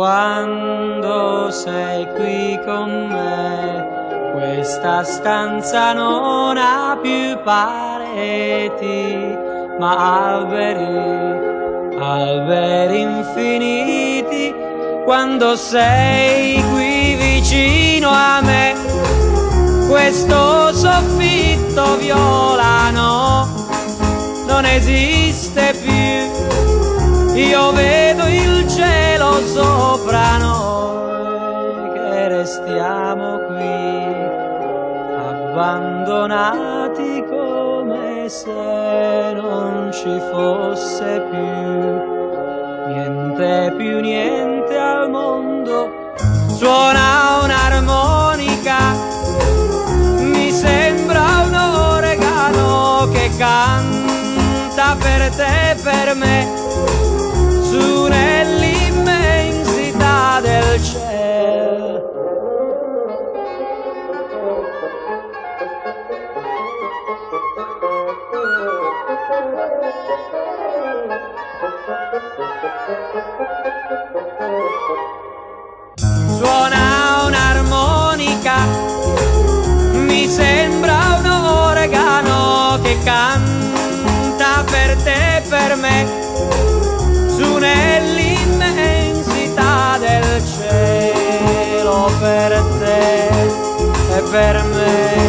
quando sei qui con me. Questa stanza non ha più pareti, ma alberi, alberi infiniti. Quando sei qui vicino a me, questo soffitto violano non esiste più. Io vedo il cielo sopra noi, che restiamo qui, abbandonati come se non ci fosse più niente al mondo. Suona un'armonica, mi sembra un oregano che canta per te e per me, su nell'immensità del cielo. Suona un'armonica, mi sembra un oregano che canta per te e per me, su nell'immensità del cielo, per te e per me.